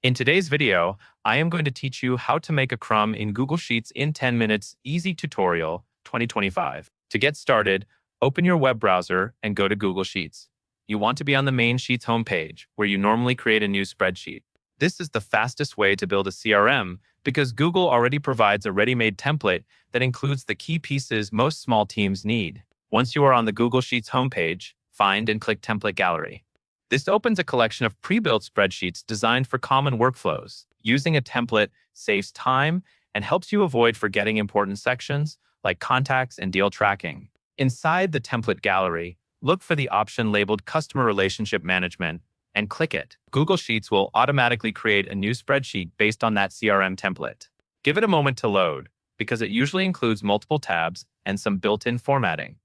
In today's video, I am going to teach you how to make a crumb in Google Sheets in 10 minutes easy tutorial 2025. To get started, open your web browser and go to Google Sheets. You want to be on the main Sheets homepage where you normally create a new spreadsheet. This is the fastest way to build a CRM because Google already provides a ready-made template that includes the key pieces most small teams need. Once you are on the Google Sheets homepage, find and click Template Gallery. This opens a collection of pre-built spreadsheets designed for common workflows. Using a template saves time and helps you avoid forgetting important sections like contacts and deal tracking. Inside the template gallery, look for the option labeled Customer Relationship Management and click it. Google Sheets will automatically create a new spreadsheet based on that CRM template. Give it a moment to load because it usually includes multiple tabs and some built-in formatting.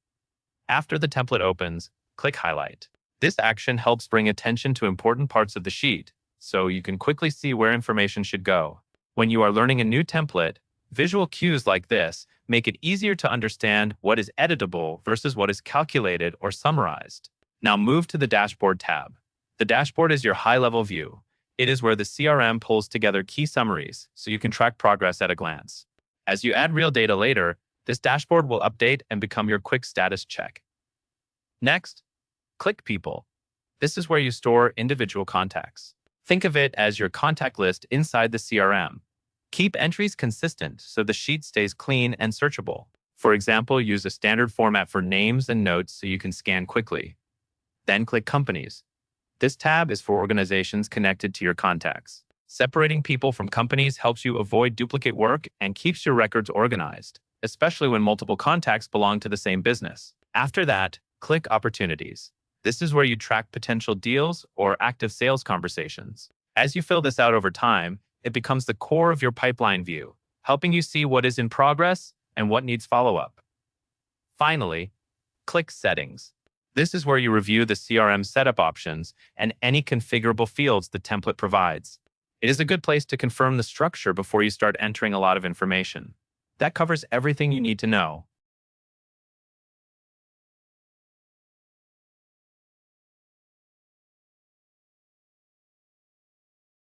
After the template opens, click Highlight. This action helps bring attention to important parts of the sheet, so you can quickly see where information should go. When you are learning a new template, visual cues like this make it easier to understand what is editable versus what is calculated or summarized. Now move to the Dashboard tab. The dashboard is your high-level view. It is where the CRM pulls together key summaries, so you can track progress at a glance. As you add real data later, this dashboard will update and become your quick status check. Next, click People. This is where you store individual contacts. Think of it as your contact list inside the CRM. Keep entries consistent so the sheet stays clean and searchable. For example, use a standard format for names and notes so you can scan quickly. Then click Companies. This tab is for organizations connected to your contacts. Separating people from companies helps you avoid duplicate work and keeps your records organized, especially when multiple contacts belong to the same business. After that, click Opportunities. This is where you track potential deals or active sales conversations. As you fill this out over time, it becomes the core of your pipeline view, helping you see what is in progress and what needs follow-up. Finally, click Settings. This is where you review the CRM setup options and any configurable fields the template provides. It is a good place to confirm the structure before you start entering a lot of information. That covers everything you need to know.